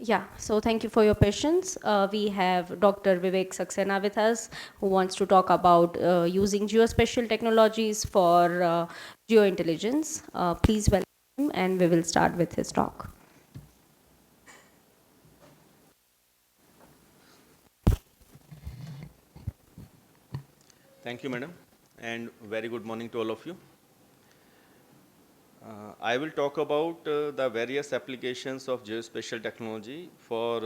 Yeah, so thank you for your patience. We have Dr. Vivek Saxena with us, who wants to talk about using geospatial technologies for geointelligence. Please welcome him, and we will start with his talk. Thank you, madam, and very good morning to all of you. I will talk about the various applications of geospatial technology for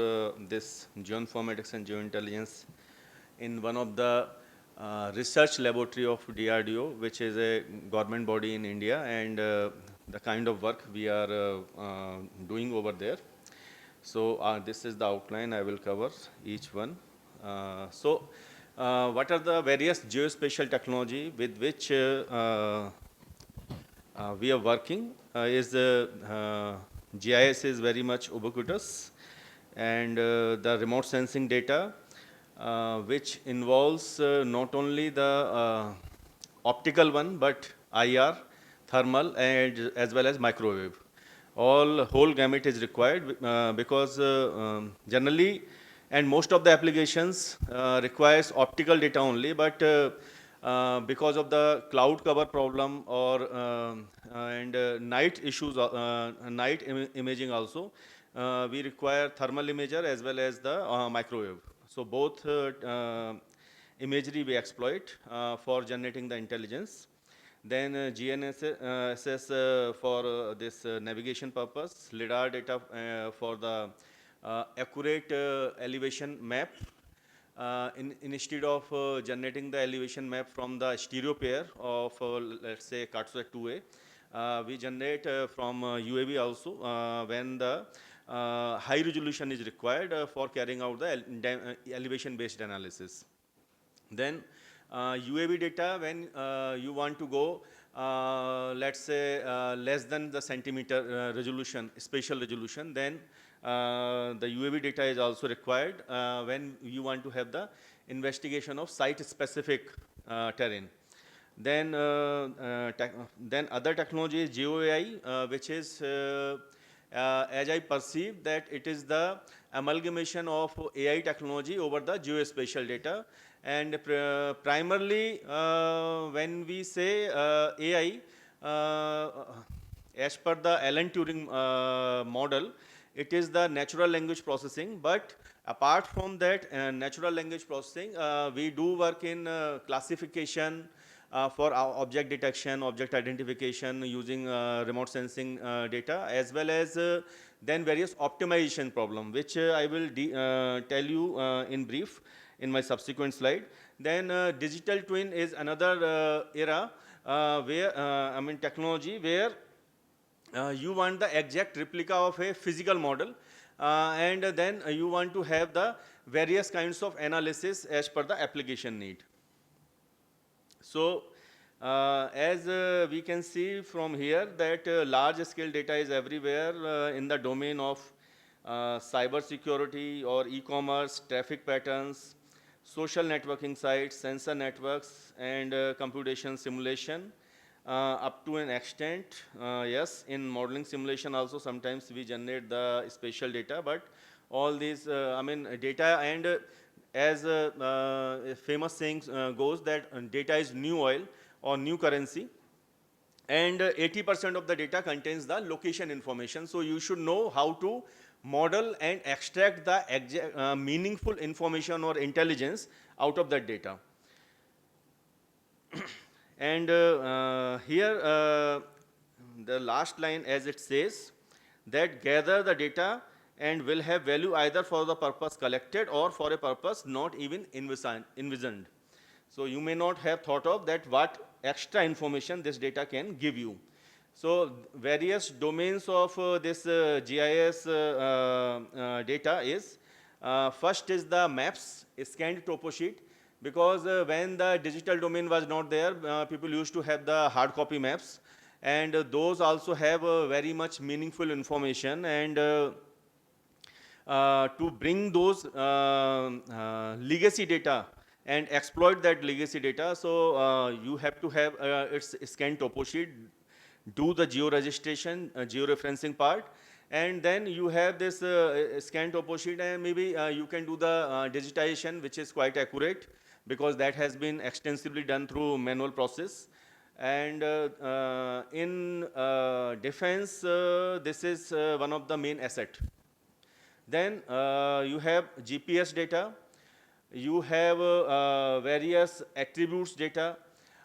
this geoinformatics and geointelligence in one of the research laboratory of DRDO, which is a government body in India, and the kind of work we are doing over there. So this is the outline. I will cover each one. What are the various geospatial technology with which we are working is GIS is very much ubiquitous, and the remote sensing data, which involves not only the optical one, but IR, thermal, and as well as microwave. All whole gamut is required because generally, and most of the applications requires optical data only, but because of the cloud cover problem or and night issues, night imaging also, we require thermal imager as well as the microwave. So both imagery we exploit for generating the intelligence. Then GNSS for this navigation purpose, LiDAR data for the accurate elevation map. Instead of generating the elevation map from the stereo pair of, let's say, Cartosat 2A, we generate from UAV also when the high resolution is required for carrying out the elevation-based analysis. Then UAV data, when you want to go, let's say, less than the centimeter resolution, spatial resolution, then the UAV data is also required when you want to have the investigation of site-specific terrain. Then, then other technology is GeoAI, which is, as I perceive, that it is the amalgamation of AI technology over the geospatial data. And primarily, when we say AI, as per the Alan Turing model, it is the natural language processing. But apart from that natural language processing, we do work in classification for object detection, object identification using remote sensing data, as well as then various optimization problem, which I will tell you in brief in my subsequent slide. Then digital twin is another era where, I mean, technology where you want the exact replica of a physical model, and then you want to have the various kinds of analysis as per the application need. So as we can see from here that large scale data is everywhere in the domain of cyber security or e-commerce, traffic patterns, social networking sites, sensor networks, and computation simulation. Up to an extent, yes, in modeling simulation also sometimes we generate the spatial data, but all these, I mean, data, and as a famous saying goes that data is new oil or new currency, and 80% of the data contains the location information. So you should know how to model and extract the exact, meaningful information or intelligence out of that data. And here the last line, as it says, that gather the data and will have value either for the purpose collected or for a purpose not even envisioned. So you may not have thought of that what extra information this data can give you. So various domains of this GIS data is, first is the maps, scanned topo sheet, because when the digital domain was not there, people used to have the hard copy maps, and those also have very much meaningful information, and to bring those legacy data and exploit that legacy data. So you have to have its scanned topo sheet, do the geo registration, geo referencing part, And then you have this scan topo sheet, and maybe you can do the digitization, which is quite accurate, because that has been extensively done through manual process. And in defense, this is one of the main asset. Then you have GPS data, you have various attributes data,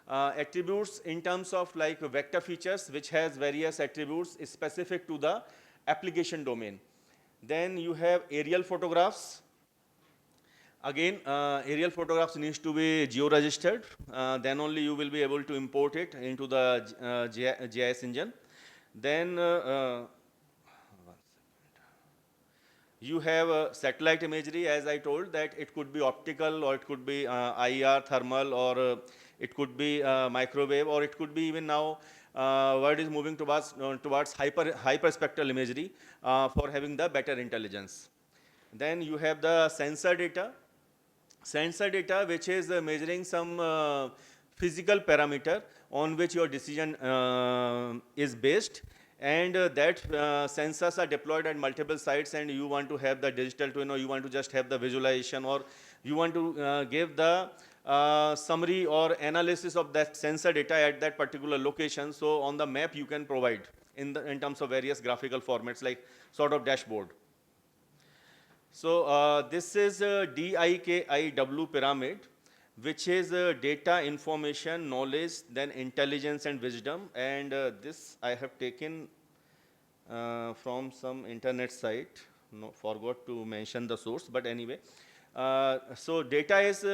attributes in terms of like vector features, which has various attributes specific to the application domain. Then you have aerial photographs. Again, aerial photographs needs to be geo-registered. Then only you will be able to import it into the GIS engine. Then you have satellite imagery, as I told, that it could be optical, or it could be IR, thermal, or it could be microwave, or it could be even now world is moving towards hyperspectral imagery for having the better intelligence. Then you have the sensor data. Sensor data, which is measuring some physical parameter on which your decision is based, and that sensors are deployed at multiple sites, and you want to have the digital twin, or you want to just have the visualization, or you want to give the summary or analysis of that sensor data at that particular location. So on the map you can provide in terms of various graphical formats, like sort of dashboard. So this is a DIKIW pyramid, which is data, information, knowledge, then intelligence and wisdom. And this I have taken from some internet site. No, forgot to mention the source, but anyway. So data is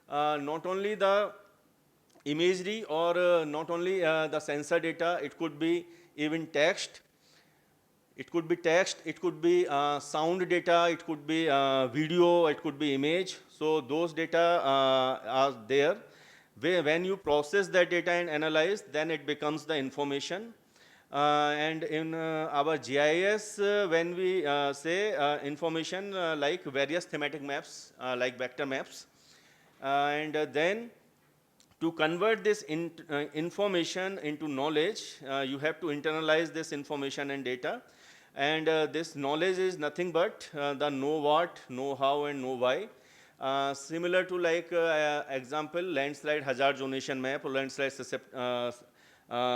not only the imagery, or not only the sensor data, it could be even text. It could be text, it could be sound data, it could be video, it could be image. So those data are there. When you process that data and analyze, then it becomes the information. And in our GIS, when we say information like various thematic maps, like vector maps, and then to convert this information into knowledge, you have to internalize this information and data. And this knowledge is nothing but the know what, know how, and know why. Similar to like example, landslide hazard zonation map, or landslide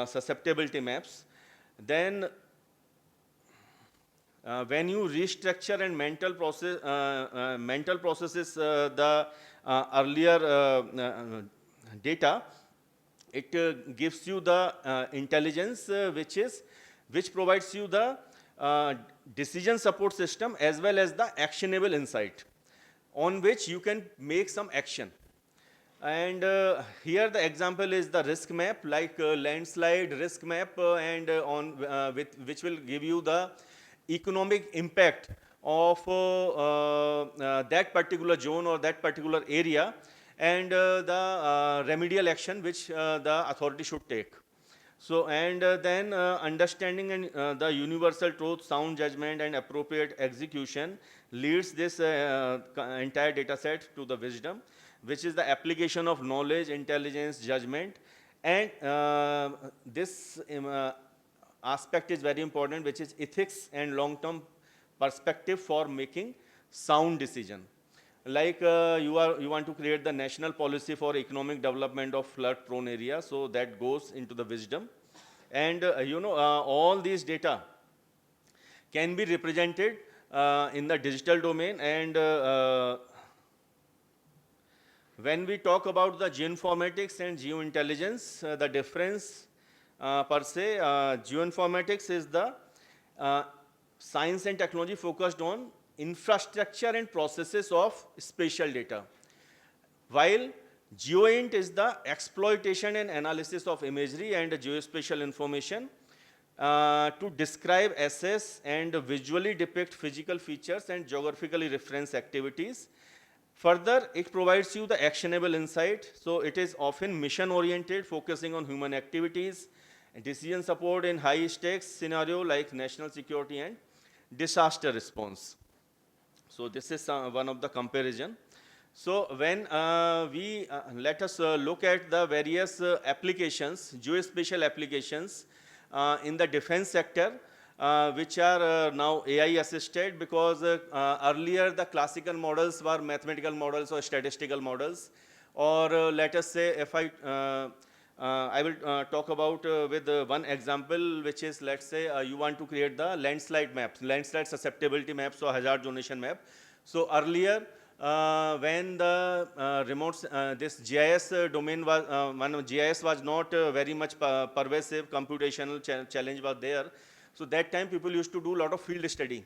susceptibility maps. Then when you restructure and mental processes the earlier data, it gives you the intelligence, which provides you the decision support system, as well as the actionable insight on which you can make some action. And here the example is the risk map, like landslide risk map, and which will give you the economic impact of that particular zone or that particular area, and the remedial action which the authority should take. So, and then understanding and the universal truth, sound judgment, and appropriate execution leads this entire data set to the wisdom, which is the application of knowledge, intelligence, judgment. And this aspect is very important, which is ethics and long-term perspective for making sound decision. Like you want to create the national policy for economic development of flood prone areas, so that goes into the wisdom. And all these data can be represented in the digital domain. And when we talk about the geoinformatics and geointelligence, the difference per se, geoinformatics is the science and technology focused on infrastructure and processes of spatial data, while geoint is the exploitation and analysis of imagery and geospatial information to describe, assess, and visually depict physical features and geographically reference activities. Further, it provides you the actionable insight. So it is often mission oriented, focusing on human activities, decision support in high stakes scenario like national security and disaster response. So this is one of the comparison. So when let us look at the various applications, geospatial applications in the defense sector, which are now AI assisted, because earlier the classical models were mathematical models or statistical models. Or let us say, if I will talk about with one example, which is, let's say you want to create the landslide maps, landslide susceptibility maps or hazard zonation map. So earlier, when the this GIS domain was, when GIS was not very much pervasive, computational challenge was there. So that time people used to do a lot of field study.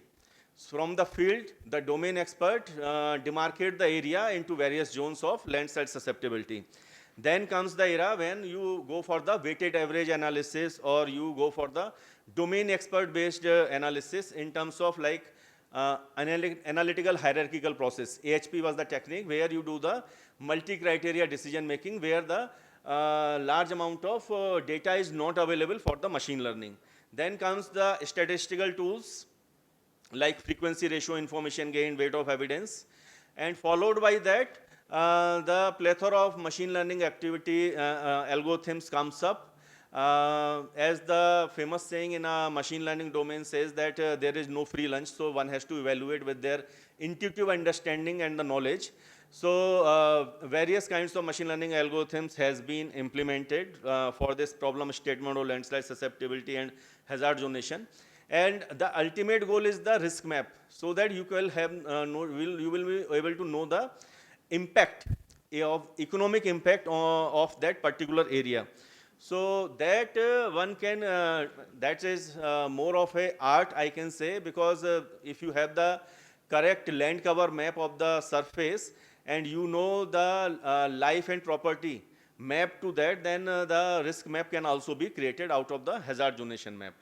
From the field, the domain expert demarcate the area into various zones of landslide susceptibility. Then comes the era when you go for the weighted average analysis, or you go for the domain expert based analysis in terms of like analytical hierarchical process. AHP was the technique where you do the multi-criteria decision making, where the large amount of data is not available for the machine learning. Then comes the statistical tools like frequency ratio, information gain, weight of evidence, and followed by that, the plethora of machine learning activity algorithms comes up. As the famous saying in a machine learning domain says that there is no free lunch, so one has to evaluate with their intuitive understanding and the knowledge. So various kinds of machine learning algorithms has been implemented for this problem statement or landslide susceptibility and hazard zonation. And the ultimate goal is the risk map, so that you will have you will be able to know the impact of economic impact of that particular area. So that one can that is more of a art, I can say, because if you have the correct land cover map of the surface, and you know the life and property map to that, then the risk map can also be created out of the hazard zonation map.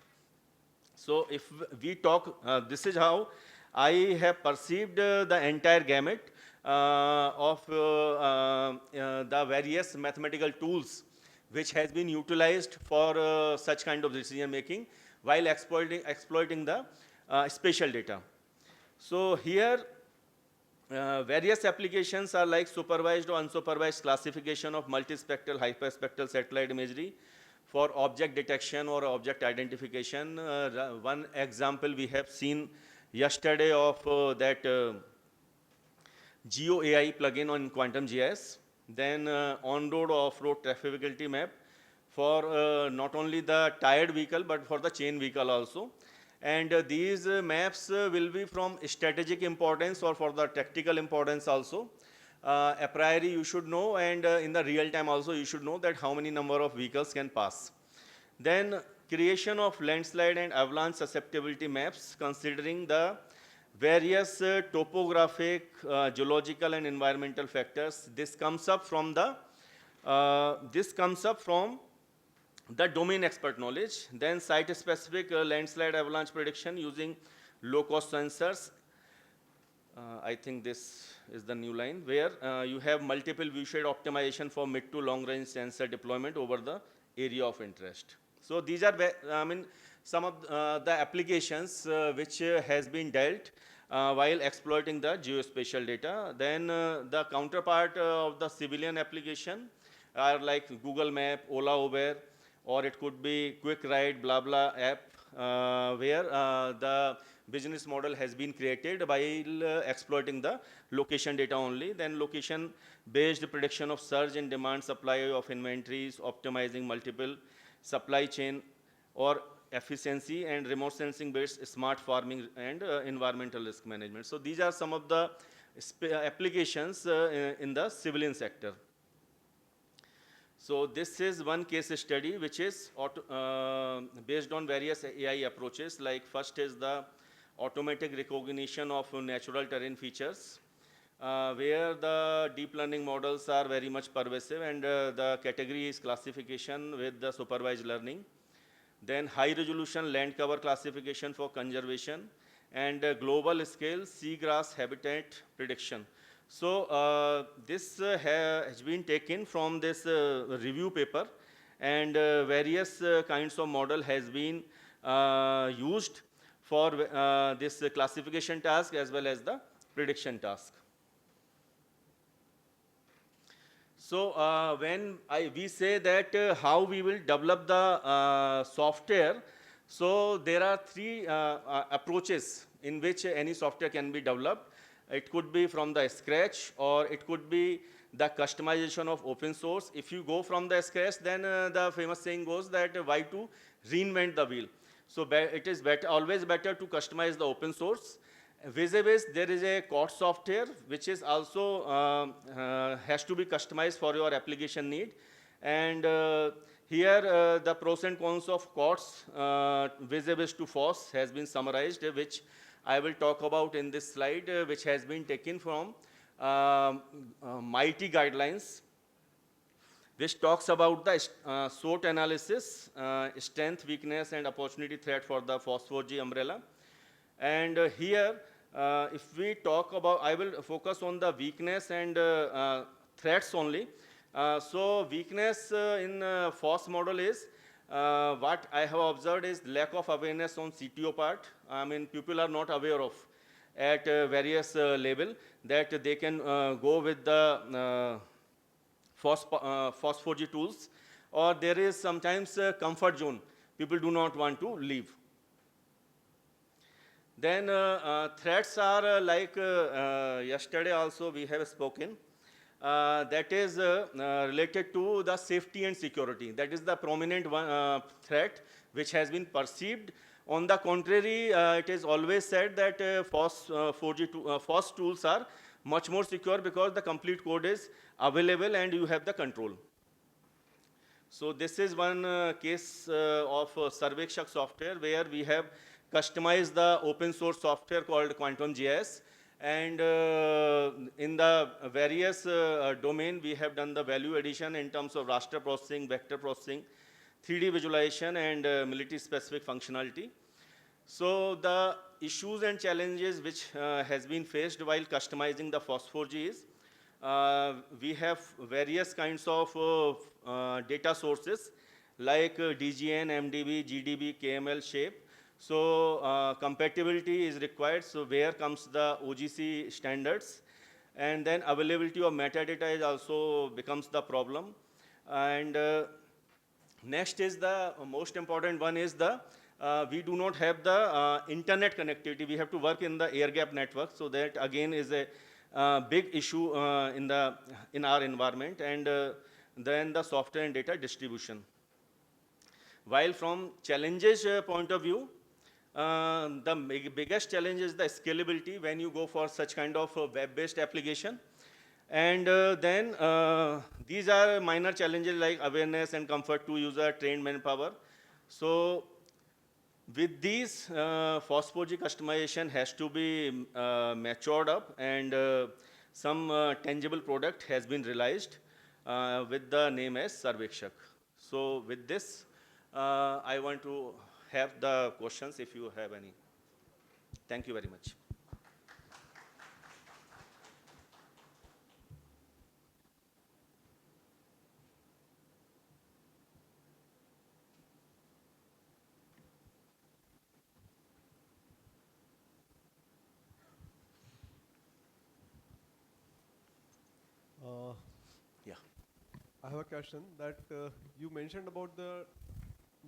So if we talk, this is how I have perceived the entire gamut of the various mathematical tools which has been utilized for such kind of decision making while exploiting the spatial data. So here various applications are like supervised or unsupervised classification of multispectral, hyperspectral satellite imagery for object detection or object identification. One example we have seen yesterday of that Geo AI plugin on Quantum GIS. Then on-road, off-road trafficability map for not only the tired vehicle but for the chain vehicle also. And these maps will be from strategic importance or for the tactical importance also. A priori you should know, and in the real time also you should know that how many number of vehicles can pass. Then creation of landslide and avalanche susceptibility maps considering the various topographic, geological and environmental factors. This comes up from the domain expert knowledge. Then site specific landslide avalanche prediction using low cost sensors. I think this is the new line where you have multiple view shed optimization for mid to long range sensor deployment over the area of interest. So these are, I mean, some of the applications which has been dealt while exploiting the geospatial data. Then the counterpart of the civilian application are like Google Map, Ola, Uber, or it could be Quick Ride, blah blah app, where the business model has been created while exploiting the location data only. Then location based prediction of surge in demand, supply of inventories, optimizing multiple supply chain or efficiency, and remote sensing based smart farming and environmental risk management. So these are some of the applications in the civilian sector. So this is one case study which is based on various AI approaches. Like first is the automatic recognition of natural terrain features, where the deep learning models are very much pervasive, and the category is classification with the supervised learning. Then high resolution land cover classification for conservation, and global scale seagrass habitat prediction. So this has been taken from this review paper, and various kinds of model has been used for this classification task as well as the prediction task. So when we say that how we will develop the software, So there are three approaches in which any software can be developed. It could be from the scratch, or it could be the customization of open source. If you go from the scratch, then the famous saying goes that why to reinvent the wheel. So it is always better to customize the open source. Vis-a-vis, there is a code software which is also has to be customized for your application need. And here the pros and cons of COTS vis-a-vis to FOSS has been summarized, which I will talk about in this slide, which has been taken from MIT guidelines, which talks about the SWOT analysis, strength, weakness, and opportunity threat for the FOSS4G umbrella. And here, if we talk about, I will focus on the weakness and threats only. So weakness in FOSS model is, what I have observed is lack of awareness on CTO part. I mean, people are not aware of at various level that they can go with the FOSS4G tools, or there is sometimes comfort zone. People do not want to leave. Then threats are like yesterday also we have spoken. That is related to the safety and security. That is the prominent one, threat which has been perceived. On the contrary, it is always said that FOSS tools are much more secure because the complete code is available and you have the control. So this is one case of Sarvekshak software where we have customized the open source software called Quantum GIS. And in the various domain, we have done the value addition in terms of raster processing, vector processing, 3D visualization, and military specific functionality. So the issues and challenges which has been faced while customizing the FOSS4G is, we have various kinds of data sources like DGN, MDB, GDB, KML, shape. So compatibility is required. So where comes the OGC standards? And then availability of metadata is also becomes the problem. And next is the most important one is the we do not have the internet connectivity. We have to work in the air gap network. So that again is a big issue in our environment. And then the software and data distribution. While from challenges point of view, the biggest challenge is the scalability when you go for such kind of web-based application. And then these are minor challenges like awareness and comfort to user, trained manpower. So with these, FOSS4G customization has to be matured up, and some tangible product has been realized with the name as Sarvekshak. So with this, I want to have the questions if you have any. Thank you very much. Yeah. I have a question that you mentioned about the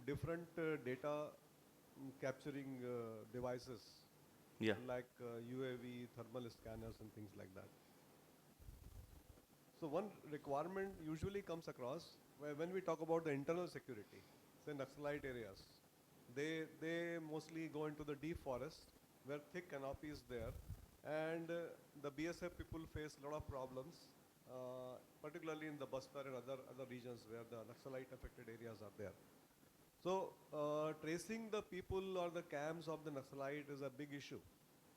different data capturing devices, Yeah. like UAV, thermal scanners, and things like that. So one requirement usually comes across when we talk about the internal security, say Naxalite areas. They mostly go into the deep forest where thick canopy is there, and the BSF people face a lot of problems, particularly in the Bastar and other regions where the Naxalite affected areas are there. So tracing the people or the camps of the Naxalite is a big issue,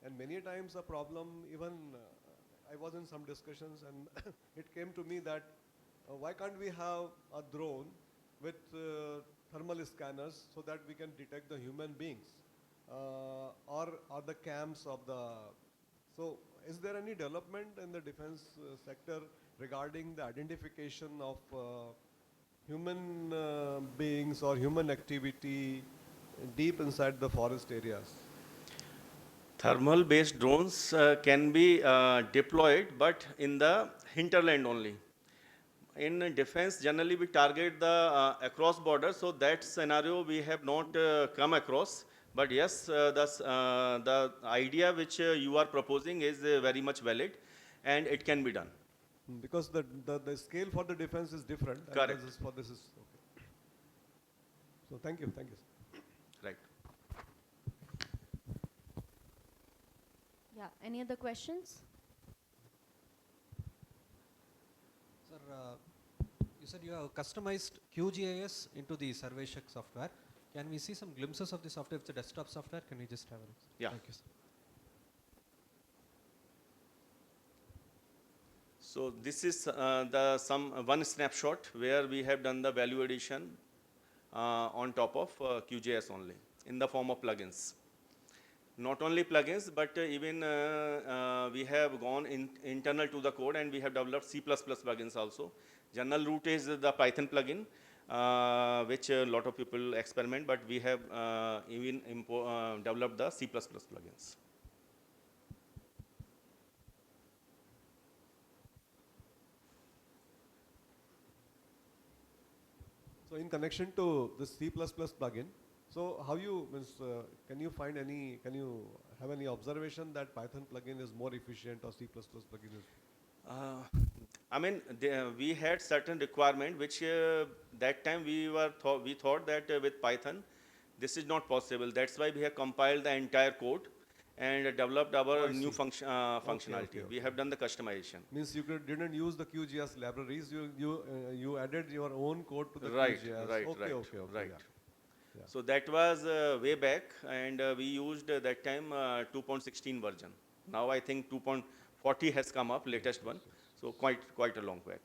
and many times a problem. Even I was in some discussions, and it came to me that why can't we have a drone with thermal scanners so that we can detect the human beings or the camps of the. So is there any development in the defense sector regarding the identification of human beings or human activity deep inside the forest areas? Thermal based drones can be deployed, but in the hinterland only. In defense, generally we target the across border, so that scenario we have not come across. But yes, the idea which you are proposing is very much valid, and it can be done. Because the scale for the defense is different. And Correct. this is okay. So thank you, thank you. Right. Yeah, any other questions? Sir, you said you have customized QGIS into the Surveyshek software. Can we see some glimpses of the software? It's a desktop software. Can we just have a look? Yeah. Thank you, sir. So this is one snapshot where we have done the value addition on top of QGIS only in the form of plugins. Not only plugins, but even we have gone internal to the code, and we have developed C++ plugins also. General route is the Python plugin, which a lot of people experiment, but we have even developed the C++ plugins. So in connection to the C++ plugin, so how you can you find any, can you have any observation that Python plugin is more efficient or C++ plugin is? I mean, we had certain requirement which that time we thought that with Python this is not possible. That's why we have compiled the entire code and developed our I new see. functionality. We Okay. have done the customization. Means you didn't use the QGIS libraries, you added your own code to the Right, QGIS. right, Okay, right, okay, okay. right. Yeah. So that was way back, and we used that time 2.16 version. Now I think 2.40 has come up, latest one. So quite a long back.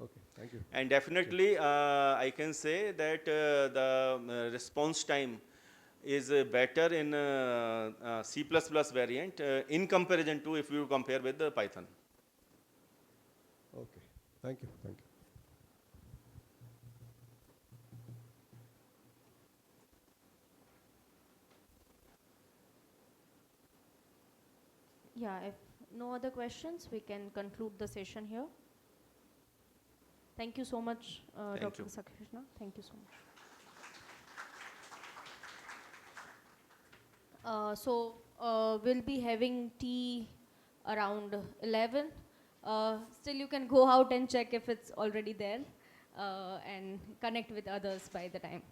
Okay, thank you. And definitely, I can say that the response time is better in C++ variant in comparison to if you compare with the Python. Okay, thank you, thank you. Yeah, if no other questions, we can conclude the session here. Thank you so much, Thank Dr. you. Saxena. Thank you so much. We'll be having tea around 11. Still, you can go out and check if it's already there and connect with others by the time.